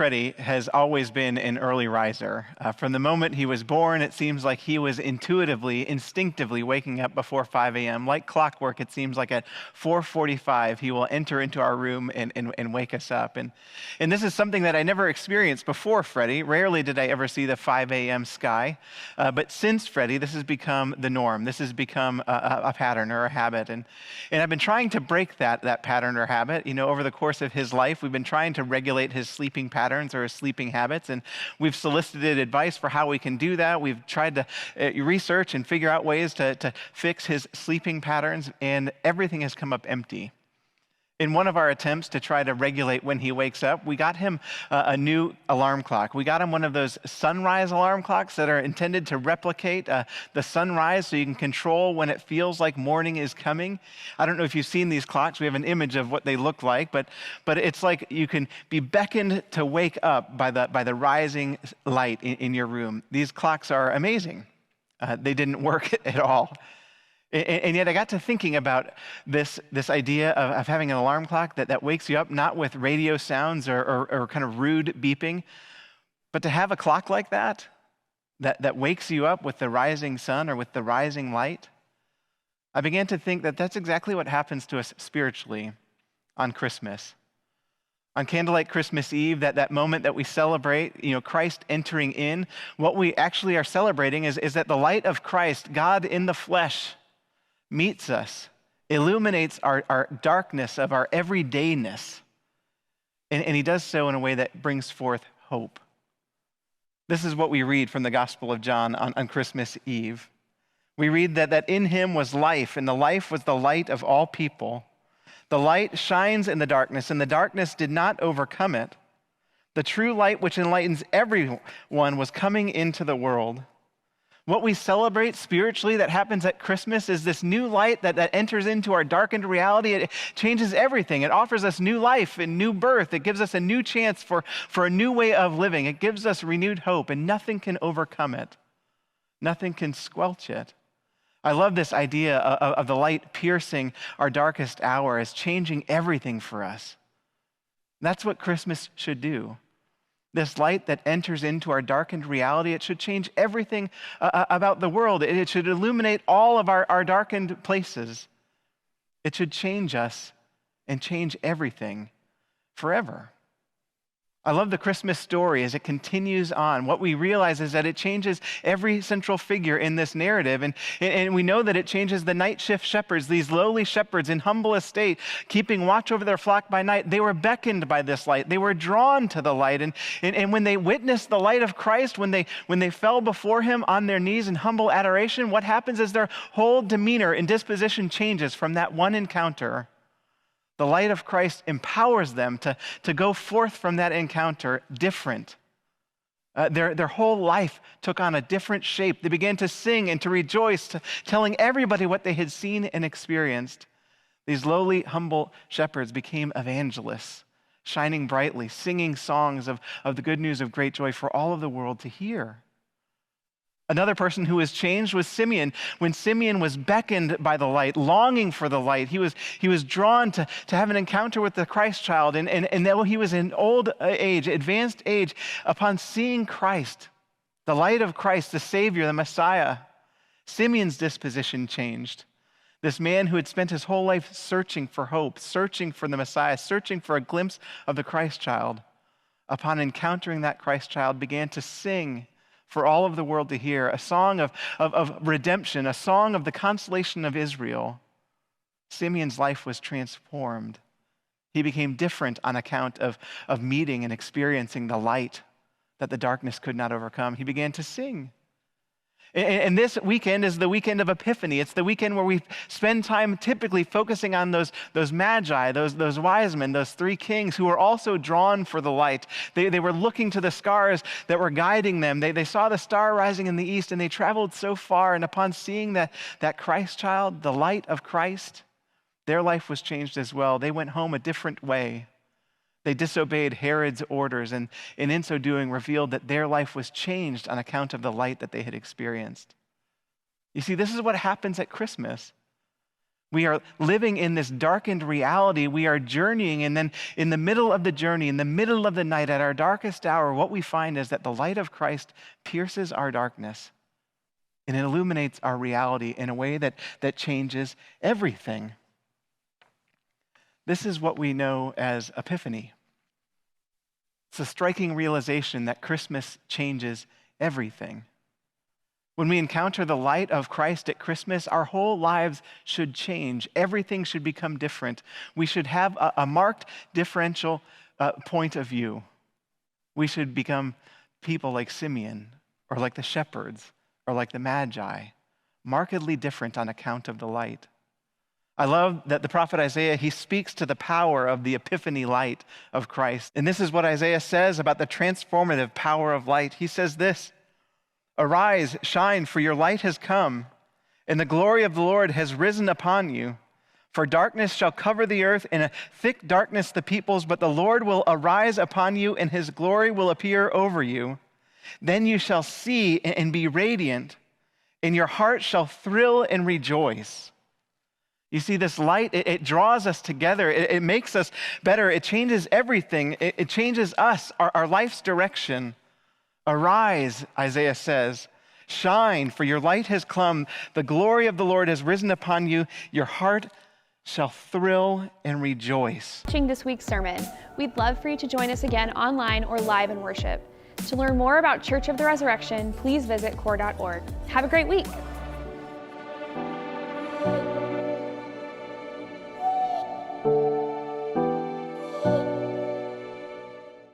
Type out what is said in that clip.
Freddie has always been an early riser. From the moment he was born, it seems like he was instinctively waking up before 5 a.m. Like clockwork, it seems like at 4:45, he will enter into our room and wake us up. And this is something that I never experienced before Freddie. Rarely did I ever see the 5 a.m. sky. But since Freddie, this has become the norm. This has become a pattern or a habit. And I've been trying to break that pattern or habit. Over the course of his life, we've been trying to regulate his sleeping patterns or his sleeping habits, and we've solicited advice for how we can do that. We've tried to research and figure out ways to fix his sleeping patterns, and everything has come up empty. In one of our attempts to try to regulate when he wakes up, we got him a new alarm clock. We got him one of those sunrise alarm clocks that are intended to replicate the sunrise so you can control when it feels like morning is coming. I don't know if you've seen these clocks. We have an image of what they look like, but it's like you can be beckoned to wake up by the rising light in your room. These clocks are amazing. They didn't work at all. And yet I got to thinking about this idea of having an alarm clock that wakes you up, not with radio sounds or kind of rude beeping, but to have a clock like that wakes you up with the rising sun or with the rising light. I began to think that that's exactly what happens to us spiritually on Christmas. On Candlelight Christmas Eve, that moment that we celebrate, Christ entering in, what we actually are celebrating is that the light of Christ, God in the flesh, meets us, illuminates our darkness of our everydayness, and he does so in a way that brings forth hope. This is what we read from the Gospel of John on Christmas Eve. We read that in him was life, and the life was the light of all people. The light shines in the darkness, and the darkness did not overcome it. The true light which enlightens everyone was coming into the world. What we celebrate spiritually that happens at Christmas is this new light that enters into our darkened reality. It changes everything. It offers us new life and new birth. It gives us a new chance for a new way of living. It gives us renewed hope, and nothing can overcome it. Nothing can squelch it. I love this idea of the light piercing our darkest hour as changing everything for us. That's what Christmas should do. This light that enters into our darkened reality, it should change everything about the world. It should illuminate all of our darkened places. It should change us and change everything forever. I love the Christmas story as it continues on. What we realize is that it changes every central figure in this narrative. And we know that it changes the night shift shepherds, these lowly shepherds in humble estate, keeping watch over their flock by night. They were beckoned by this light. They were drawn to the light. And when they witnessed the light of Christ, when they fell before him on their knees in humble adoration, what happens is their whole demeanor and disposition changes from that one encounter. The light of Christ empowers them to go forth from that encounter different. Their whole life took on a different shape. They began to sing and to rejoice, telling everybody what they had seen and experienced. These lowly, humble shepherds became evangelists, shining brightly, singing songs of the good news of great joy for all of the world to hear. Another person who was changed was Simeon. When Simeon was beckoned by the light, longing for the light, he was drawn to have an encounter with the Christ child. And though he was in old age, advanced age, upon seeing Christ, the light of Christ, the Savior, the Messiah, Simeon's disposition changed. This man who had spent his whole life searching for hope, searching for the Messiah, searching for a glimpse of the Christ child, upon encountering that Christ child, began to sing for all of the world to hear, a song of redemption, a song of the consolation of Israel. Simeon's life was transformed. He became different on account of meeting and experiencing the light that the darkness could not overcome. He began to sing. And this weekend is the weekend of Epiphany. It's the weekend where we spend time typically focusing on those magi, those wise men, those three kings who were also drawn for the light. They were looking to the stars that were guiding them. They saw the star rising in the east, and they traveled so far. And upon seeing that Christ child, the light of Christ, their life was changed as well. They went home a different way. They disobeyed Herod's orders, and in so doing revealed that their life was changed on account of the light that they had experienced. You see, this is what happens at Christmas. We are living in this darkened reality. We are journeying, and then in the middle of the journey, in the middle of the night, at our darkest hour, what we find is that the light of Christ pierces our darkness, and it illuminates our reality in a way that changes everything. This is what we know as Epiphany. It's a striking realization that Christmas changes everything. When we encounter the light of Christ at Christmas, our whole lives should change. Everything should become different. We should have a marked differential point of view. We should become people like Simeon, or like the shepherds, or like the Magi, markedly different on account of the light. I love that the prophet Isaiah, he speaks to the power of the epiphany light of Christ. And this is what Isaiah says about the transformative power of light. He says this, "Arise, shine, for your light has come, and the glory of the Lord has risen upon you. For darkness shall cover the earth, and a thick darkness the peoples, but the Lord will arise upon you, and his glory will appear over you. Then you shall see and be radiant, and your heart shall thrill and rejoice." You see, this light, it draws us together. It makes us better. It changes everything. It changes us, our life's direction. Arise, Isaiah says, shine, for your light has come. The glory of the Lord has risen upon you. Your heart shall thrill and rejoice. Watching this week's sermon, we'd love for you to join us again online or live in worship. To learn more about Church of the Resurrection, please visit core.org. Have a great week.